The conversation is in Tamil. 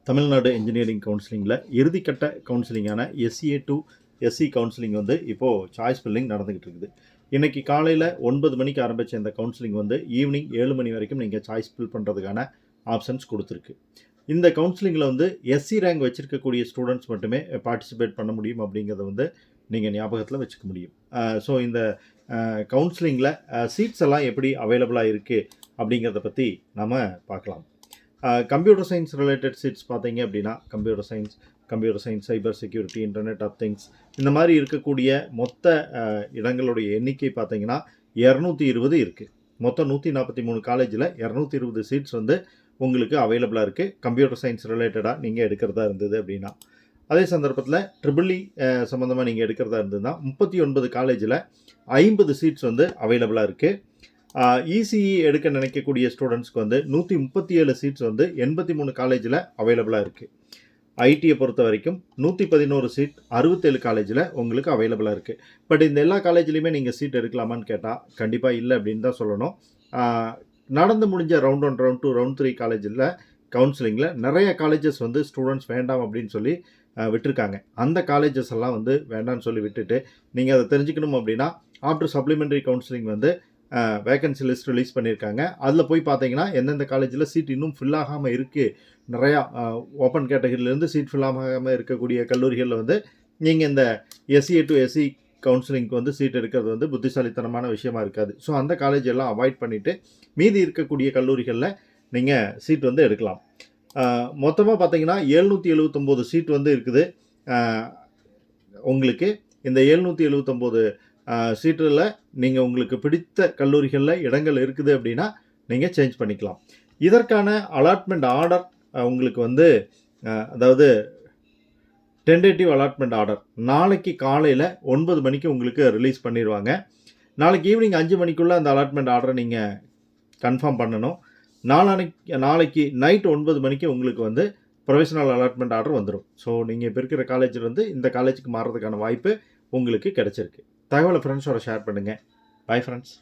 தமிழ்நாடு இன்ஜினியரிங் கவுன்சிலிங்கில் இறுதிக்கட்ட கவுன்சிலிங்கான எஸ்சிஏ டு எஸ்சி கவுன்சிலிங் வந்து இப்போது சாய்ஸ் ஃபில்லிங் நடந்துக்கிட்டு இருக்குது. இன்றைக்கி காலையில் 9 மணிக்கு ஆரம்பித்த இந்த கவுன்சிலிங் வந்து ஈவினிங் 7 மணி வரைக்கும் நீங்கள் சாய்ஸ் ஃபில் பண்ணுறதுக்கான ஆப்ஷன்ஸ் கொடுத்துருக்கு. இந்த கவுன்சிலிங்கில் வந்து எஸ்சி ரேங்க் வச்சுருக்கக்கூடிய ஸ்டூடெண்ட்ஸ் மட்டுமே பார்ட்டிசிபேட் பண்ண முடியும் அப்படிங்கிறத வந்து நீங்கள் ஞாபகத்தில் வச்சுக்க முடியும். ஸோ இந்த கவுன்சிலிங்கில் சீட்ஸ் எல்லாம் எப்படி அவைலபிளாக இருக்குது அப்படிங்கிறத பற்றி நம்ம பார்க்கலாம். கம்ப்யூட்டர் சயின்ஸ் ரிலேட்டட் சீட்ஸ் பார்த்தீங்க அப்படின்னா computer science, cyber security, internet of things இந்த மாதிரி இருக்கக்கூடிய மொத்த இடங்களுடைய எண்ணிக்கை பார்த்தீங்கன்னா 220 இருக்குது. மொத்தம் 143 காலேஜில் 220 சீட்ஸ் வந்து உங்களுக்கு அவைலபிளாக இருக்குது கம்ப்யூட்டர் சயின்ஸ் ரிலேட்டடாக நீங்கள் எடுக்கிறதா இருந்தது அப்படின்னா. அதே சந்தர்ப்பத்தில் ட்ரிபிள்இ சம்மந்தமாக நீங்கள் எடுக்கிறதா இருந்ததுன்னா 39 காலேஜில் 50 சீட்ஸ் வந்து அவைலபிளாக இருக்குது. இசிஇ எடுக்க நினைக்கக்கூடிய ஸ்டூடெண்ட்ஸ்க்கு வந்து 137 சீட்ஸ் வந்து 83 காலேஜில் அவைலபிளாக இருக்குது. ஐடியை பொறுத்த வரைக்கும் 111 சீட் 67 காலேஜில் உங்களுக்கு அவைலபிளாக இருக்குது. பட் இந்த எல்லா காலேஜ்லேயுமே நீங்கள் சீட் எடுக்கலாமான்னு கேட்டால் கண்டிப்பாக இல்லை அப்படின்னு தான் சொல்லணும். நடந்து முடிஞ்ச ரவுண்ட் 1, ரவுண்ட் 2, ரவுண்ட் 3 காலேஜில் கவுன்சிலிங்கில் நிறைய காலேஜஸ் வந்து ஸ்டூடெண்ட்ஸ் வேண்டாம் அப்படின்னு சொல்லி விட்டுருக்காங்க. அந்த காலேஜஸ் எல்லாம் வந்து வேண்டாம்னு சொல்லி விட்டுட்டு நீங்கள் அதை தெரிஞ்சுக்கணும் அப்படின்னா ஆஃப்டர் சப்ளிமெண்ட்ரி கவுன்சிலிங் வந்து வேகன்சி லிஸ்ட் ரிலீஸ் பண்ணியிருக்காங்க. அதில் போய் பார்த்தீங்கன்னா எந்தெந்த காலேஜில் சீட் இன்னும் ஃபில் ஆகாமல் இருக்குது, நிறையா ஓப்பன் கேட்டகரியிலேருந்து சீட் ஃபில் ஆகாமல் இருக்கக்கூடிய கல்லூரிகளில் வந்து நீங்கள் இந்த எஸ்சிஏ டு எஸ்சி கவுன்சிலிங்க்கு வந்து சீட் எடுக்கிறது வந்து புத்திசாலித்தனமான விஷயமா இருக்காது. ஸோ அந்த காலேஜ் எல்லாம் அவாய்ட் பண்ணிவிட்டு மீதி இருக்கக்கூடிய கல்லூரிகளில் நீங்கள் சீட் வந்து எடுக்கலாம். மொத்தமாக பார்த்தீங்கன்னா 779 சீட் வந்து இருக்குது. உங்களுக்கு இந்த 779 சீட்டில் நீங்கள் உங்களுக்கு பிடித்த கல்லூரிகளில் இடங்கள் இருக்குது அப்படின்னா நீங்கள் சேஞ்ச் பண்ணிக்கலாம். இதற்கான அலாட்மெண்ட் ஆர்டர் உங்களுக்கு வந்து அதாவது டென்டேட்டிவ் அலாட்மெண்ட் ஆர்டர் நாளைக்கு காலையில் 9 மணிக்கு உங்களுக்கு ரிலீஸ் பண்ணிடுவாங்க. நாளைக்கு ஈவினிங் 5 மணிக்குள்ளே அந்த அலாட்மெண்ட் ஆர்டரை நீங்கள் கன்ஃபார்ம் பண்ணணும். நாளைக்கு நைட் 9 மணிக்கு உங்களுக்கு வந்து ப்ரொவிஷனல் அலாட்மெண்ட் ஆர்டர் வந்துடும். ஸோ நீங்கள் இப்போ இருக்கிற காலேஜில் வந்து இந்த காலேஜுக்கு மாறுறதுக்கான வாய்ப்பு உங்களுக்கு கிடைச்சிருக்கு. தகவலை ஃப்ரெண்ட்ஸோட ஷேர் பண்ணுங்கள். Bye friends.